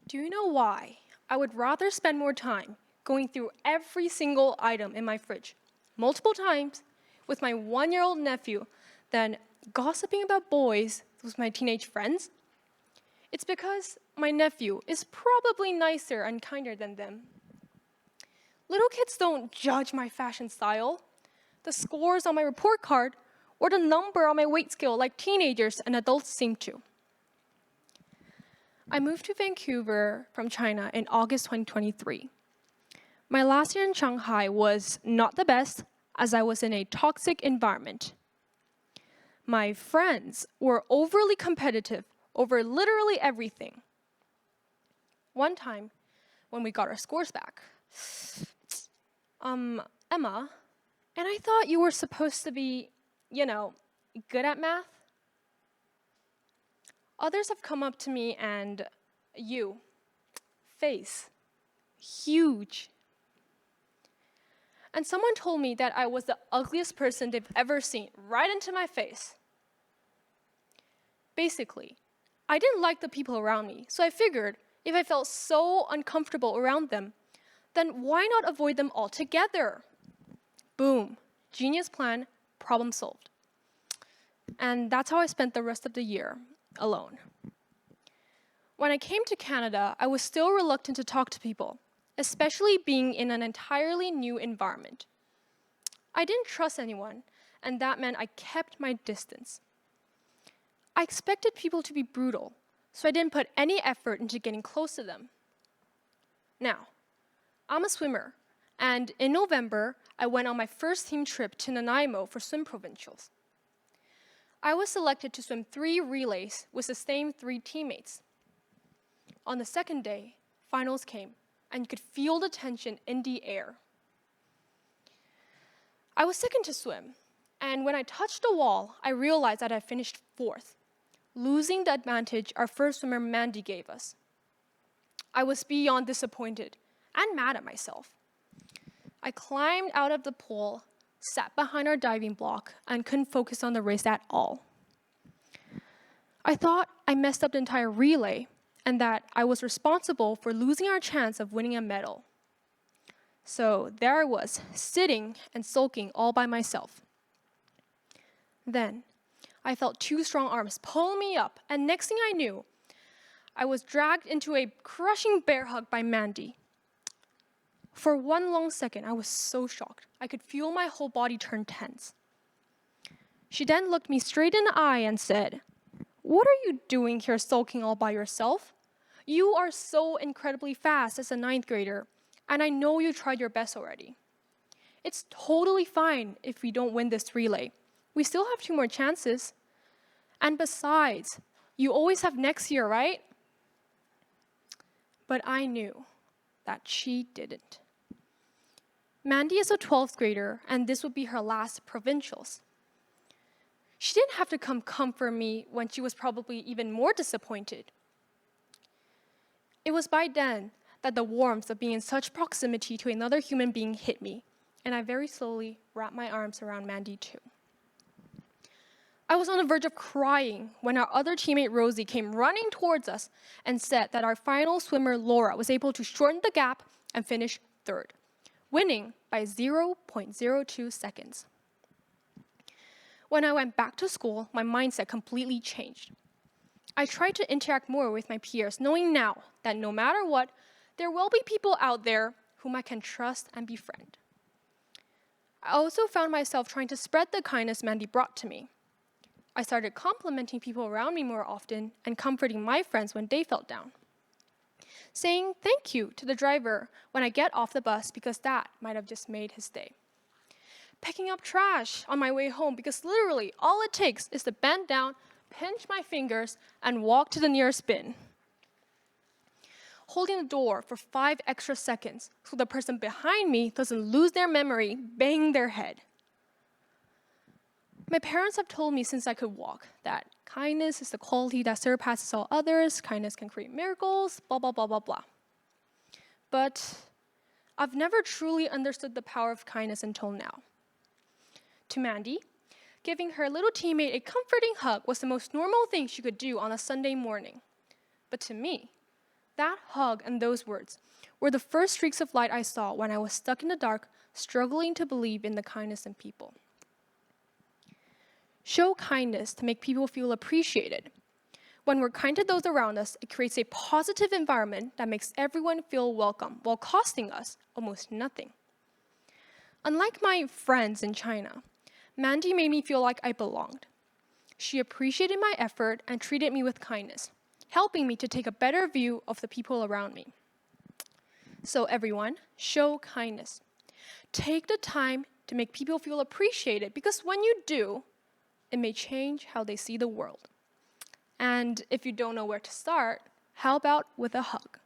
Do you know why? I would rather spend more time going through every single item in my fridge multiple times with my 1-year-old nephew than gossiping about boys with my teenage friends. It's because my nephew is probably nicer and kinder than them. Little kids don't judge my fashion style, the scores on my report card, or the number on my weight scale like teenagers and adults seem to. I moved to Vancouver from China in August 2023. My last year in Shanghai was not the best as I was in a toxic environment. My friends were overly competitive over literally everything. One time, when we got our scores back, Emma, and I thought you were supposed to be, good at math. Others have come up to me and face, huge. And someone told me that I was the ugliest person they've ever seen, right into my face. Basically, I didn't like the people around me, so I figured if I felt so uncomfortable around them, then why not avoid them altogether? Boom, genius plan, problem solved. And that's how I spent the rest of the year, alone. When I came to Canada, I was still reluctant to talk to people, especially being in an entirely new environment. I didn't trust anyone, and that meant I kept my distance. I expected people to be brutal, so I didn't put any effort into getting close to them. Now, I'm a swimmer, and in November, I went on my first team trip to Nanaimo for swim provincials. I was selected to swim 3 relays with the same 3 teammates. On the second day, finals came, and you could feel the tension in the air. I was second to swim, and when I touched the wall, I realized that I finished 4th, losing the advantage our first swimmer Mandy gave us. I was beyond disappointed and mad at myself. I climbed out of the pool, sat behind our diving block, and couldn't focus on the race at all. I thought I messed up the entire relay and that I was responsible for losing our chance of winning a medal. So there I was, sitting and sulking all by myself. Then I felt 2 strong arms pull me up, and next thing I knew, I was dragged into a crushing bear hug by Mandy. For one long second, I was so shocked. I could feel my whole body turn tense. She then looked me straight in the eye and said, "What are you doing here sulking all by yourself? You are so incredibly fast as a 9th grader, and I know you tried your best already. It's totally fine if we don't win this relay. We still have 2 more chances. And besides, you always have next year, right?" But I knew that she didn't. Mandy is a 12th grader, and this would be her last provincials. She didn't have to come comfort me when she was probably even more disappointed. It was by then that the warmth of being in such proximity to another human being hit me, and I very slowly wrapped my arms around Mandy too. I was on the verge of crying when our other teammate Rosie came running towards us and said that our final swimmer Laura was able to shorten the gap and finish 3rd, winning by 0.02 seconds. When I went back to school, my mindset completely changed. I tried to interact more with my peers, knowing now that no matter what, there will be people out there whom I can trust and befriend. I also found myself trying to spread the kindness Mandy brought to me. I started complimenting people around me more often and comforting my friends when they felt down. Saying thank you to the driver when I get off the bus because that might have just made his day. Picking up trash on my way home because literally all it takes is to bend down, pinch my fingers, and walk to the nearest bin. Holding the door for 5 extra seconds so the person behind me doesn't lose their memory, bang their head. My parents have told me since I could walk that kindness is the quality that surpasses all others, kindness can create miracles, blah, blah, blah, blah, blah. But I've never truly understood the power of kindness until now. To Mandy, giving her little teammate a comforting hug was the most normal thing she could do on a Sunday morning. But to me, That hug and those words were the first streaks of light I saw when I was stuck in the dark, struggling to believe in the kindness in people. Show kindness to make people feel appreciated. When we're kind to those around us, it creates a positive environment that makes everyone feel welcome while costing us almost nothing. Unlike my friends in China, Mandy made me feel like I belonged. She appreciated my effort and treated me with kindness, helping me to take a better view of the people around me. So everyone, show kindness. Take the time to make people feel appreciated, because when you do, it may change how they see the world. And if you don't know where to start, how about with a hug?